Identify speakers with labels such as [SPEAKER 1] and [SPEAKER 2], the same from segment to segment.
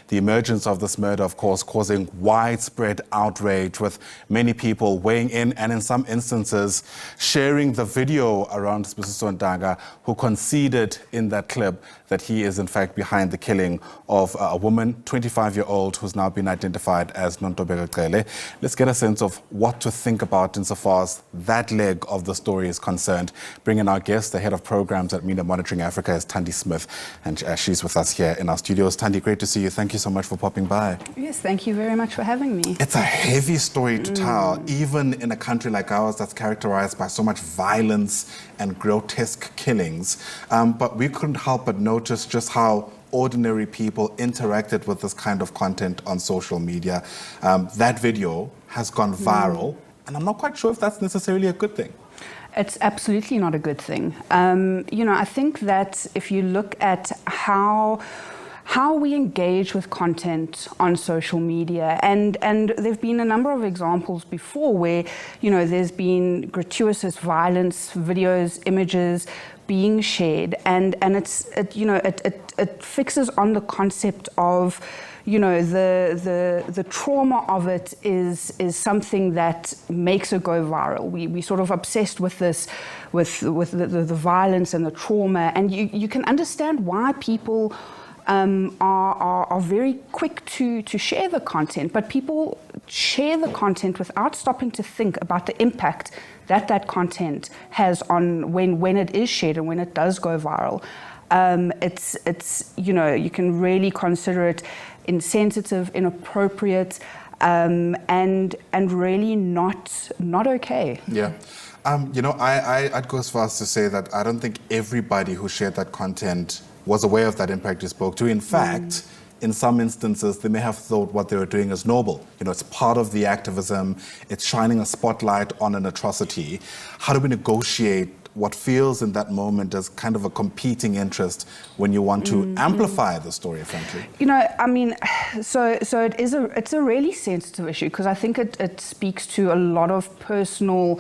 [SPEAKER 1] The emergence of this murder, of course, causing widespread outrage, with many people weighing in and in some instances sharing the video around Sibusiso Lawrence, who conceded in that clip that he is in fact behind the killing of a woman, 25-year-old, who's now been identified as Nontobeko Cele. Let's get a sense of what to think about insofar as that leg of the story is concerned. Bringing our guest, the head of programs at Media Monitoring Africa, is Thandi Smith, and she's with us here in our studios. Thandi, great to see you. Thank you so much for popping by.
[SPEAKER 2] Yes, thank you very much for having me.
[SPEAKER 1] It's a heavy story to tell, even in a country like ours that's characterized by so much violence and grotesque killings. But we couldn't help but notice just how ordinary people interacted with this kind of content on social media. That video has gone viral, and I'm not quite sure if that's necessarily a good thing.
[SPEAKER 2] It's absolutely not a good thing. I think that if you look at how we engage with content on social media, and there've been a number of examples before where, there's been gratuitous violence, videos, images being shared, and it fixes on the concept of, the trauma of it is something that makes it go viral. We sort of obsessed with this, with the violence and the trauma, and you can understand why people are very quick to share the content, but people share the content without stopping to think about the impact that content has on when it is shared and when it does go viral. It's you can really consider it insensitive, inappropriate, and really not okay.
[SPEAKER 1] Yeah. I'd go as far as to say that I don't think everybody who shared that content was aware of that impact you spoke to. In fact, in some instances, they may have thought what they were doing is noble. It's part of the activism. It's shining a spotlight on an atrocity. How do we negotiate what feels in that moment as kind of a competing interest when you want to amplify the story, frankly?
[SPEAKER 2] So it's a really sensitive issue, because I think it speaks to a lot of personal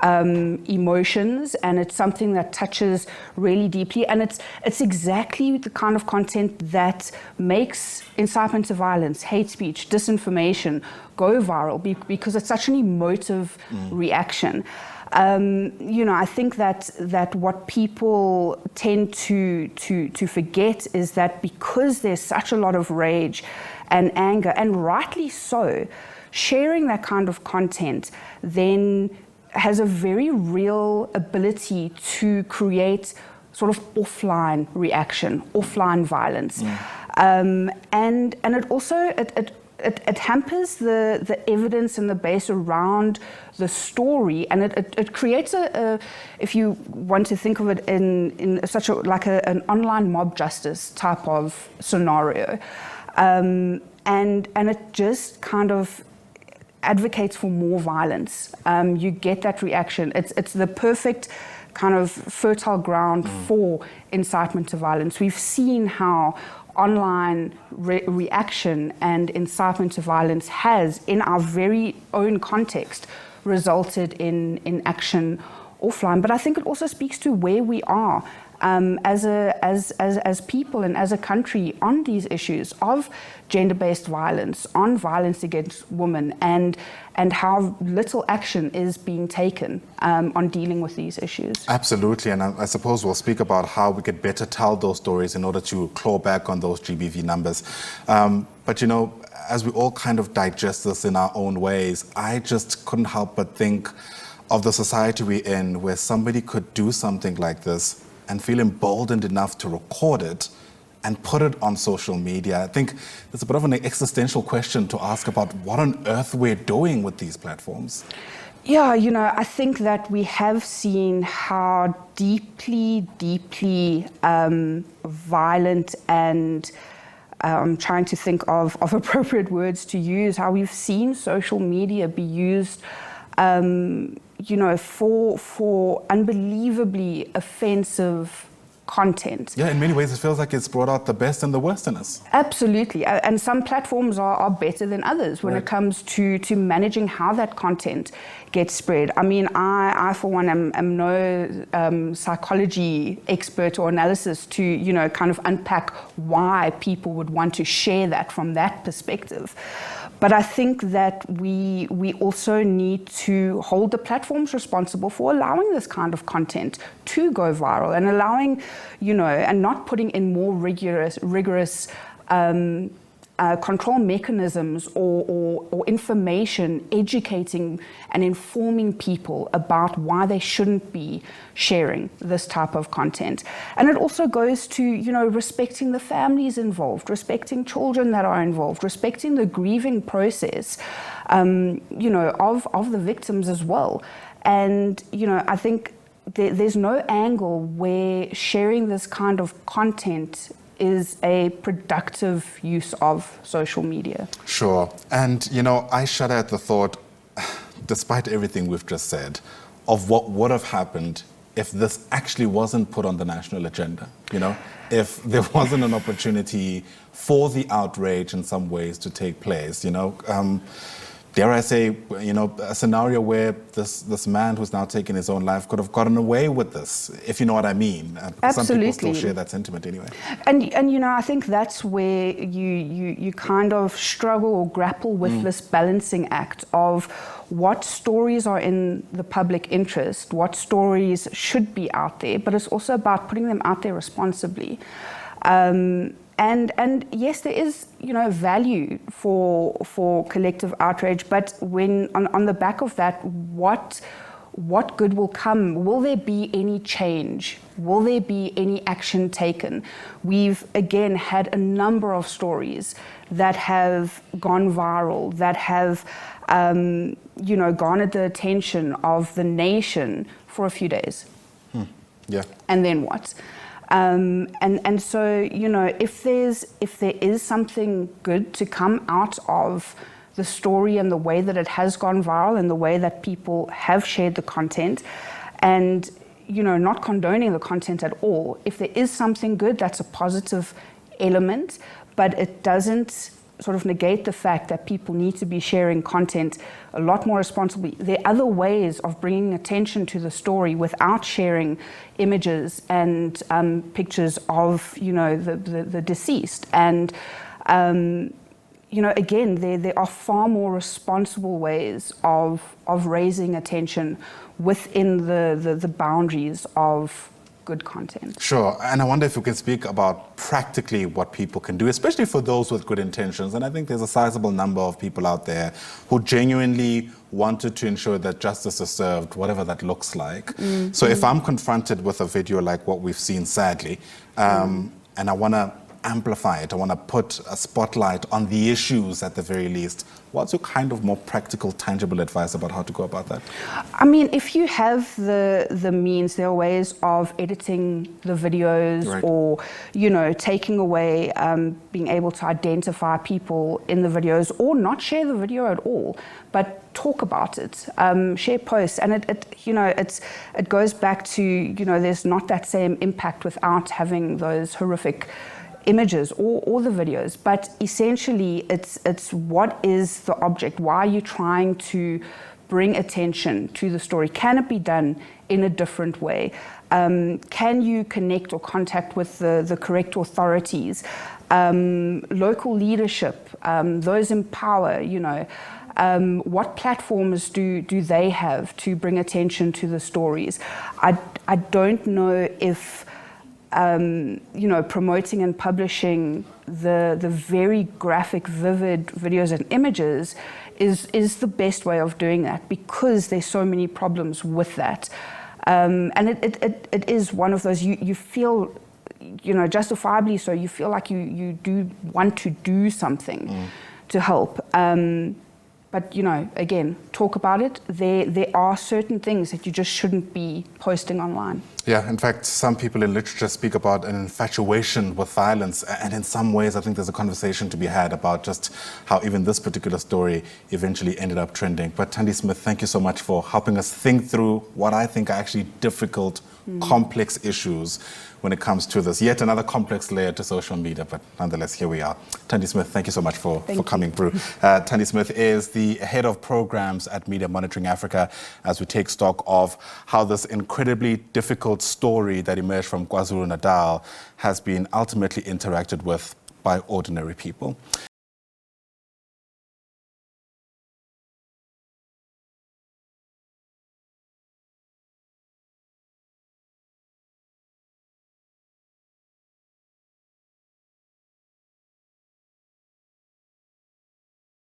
[SPEAKER 2] emotions, and it's something that touches really deeply, and it's exactly the kind of content that makes incitement to violence, hate speech, disinformation go viral, because it's such an emotive reaction. I think that what people tend to forget is that because there's such a lot of rage and anger, and rightly so, sharing that kind of content then has a very real ability to create sort of offline reaction, offline violence. And it also, it hampers the evidence and the base around the story, and it creates if you want to think of it in such an online mob justice type of scenario, and it just kind of advocates for more violence. You get that reaction. It's the perfect kind of fertile ground for incitement to violence. We've seen how online reaction and incitement to violence has, in our very own context, resulted in action offline. But I think it also speaks to where we are as people and as a country on these issues of gender-based violence, on violence against women, and how little action is being taken on dealing with these issues.
[SPEAKER 1] Absolutely, and I suppose we'll speak about how we could better tell those stories in order to claw back on those GBV numbers. But as we all kind of digest this in our own ways, I just couldn't help but think of the society we're in, where somebody could do something like this and feel emboldened enough to record it and put it on social media. I think there's a bit of an existential question to ask about what on earth we're doing with these platforms.
[SPEAKER 2] Yeah, I think that we have seen how deeply violent, and I'm trying to think of appropriate words to use, how we've seen social media be used for unbelievably offensive content.
[SPEAKER 1] Yeah, in many ways it feels like it's brought out the best and the worst in us.
[SPEAKER 2] Absolutely, and some platforms are better than others when it comes to managing how that content gets spread. I mean, I for one am no psychology expert or analysis to, you know, kind of unpack why people would want to share that from that perspective. But I think that we also need to hold the platforms responsible for allowing this kind of content to go viral and allowing, you know, and not putting in more rigorous control mechanisms or information educating and informing people about why they shouldn't be sharing this type of content. And it also goes to, you know, respecting the families involved, respecting children that are involved, respecting the grieving process, you know, of the victims as well. And, you know, I think there's no angle where sharing this kind of content is a productive use of social media.
[SPEAKER 1] Sure. And, you know, I shudder at the thought, despite everything we've just said, of what would have happened if this actually wasn't put on the national agenda, you know, if there wasn't an opportunity for the outrage in some ways to take place, you know. Dare I say, you know, a scenario where this man who's now taken his own life could have gotten away with this, if you know what I mean.
[SPEAKER 2] Absolutely.
[SPEAKER 1] Some people still share that sentiment anyway.
[SPEAKER 2] And you know, I think that's where you kind of struggle or grapple with this balancing act of what stories are in the public interest, what stories should be out there, but it's also about putting them out there responsibly. And yes, there is, you know, value for collective outrage, but when on the back of that, what good will come? Will there be any change? Will there be any action taken? We've again had a number of stories that have gone viral, that have you know, garnered the attention of the nation for a few days.
[SPEAKER 1] Yeah.
[SPEAKER 2] And then what? And so, you know, if there is something good to come out of the story and the way that it has gone viral and the way that people have shared the content, and, you know, not condoning the content at all, if there is something good, that's a positive element, but it doesn't sort of negate the fact that people need to be sharing content a lot more responsibly. There are other ways of bringing attention to the story without sharing images and pictures of, you know, the deceased. And, you know, again, there are far more responsible ways of raising attention within the boundaries of good content.
[SPEAKER 1] Sure, and I wonder if you can speak about practically what people can do, especially for those with good intentions. And I think there's a sizable number of people out there who genuinely wanted to ensure that justice is served, whatever that looks like. So if I'm confronted with a video like what we've seen, sadly, and I want to amplify it, I want to put a spotlight on the issues at the very least, what's your kind of more practical, tangible advice about how to go about that?
[SPEAKER 2] I mean, if you have the means, there are ways of editing the videos,
[SPEAKER 1] Right.
[SPEAKER 2] or, you know, taking away, being able to identify people in the videos, or not share the video at all, but talk about it, share posts. And it you know, it goes back to, you know, there's not that same impact without having those horrific images or the videos, but essentially it's what is the object? Why are you trying to bring attention to the story? Can it be done in a different way? Can you connect or contact with the correct authorities, local leadership, those in power, you know? What platforms do they have to bring attention to the stories? I don't know if you know, promoting and publishing the very graphic, vivid videos and images is the best way of doing that, because there's so many problems with that. And it is one of those, you feel, you know, justifiably so, you feel like you do want to do something to help. But, you know, again, talk about it. There are certain things that you just shouldn't be posting online.
[SPEAKER 1] Yeah, in fact, some people in literature speak about an infatuation with violence, and in some ways I think there's a conversation to be had about just how even this particular story eventually ended up trending. But Thandi Smith, thank you so much for helping us think through what I think are actually difficult complex issues when it comes to this. Yet another complex layer to social media, but nonetheless, here we are. Thandi Smith, thank you so much for coming through. Thandi Smith is the head of programs at Media Monitoring Africa as we take stock of how this incredibly difficult story that emerged from KwaZulu-Natal has been ultimately interacted with by ordinary people.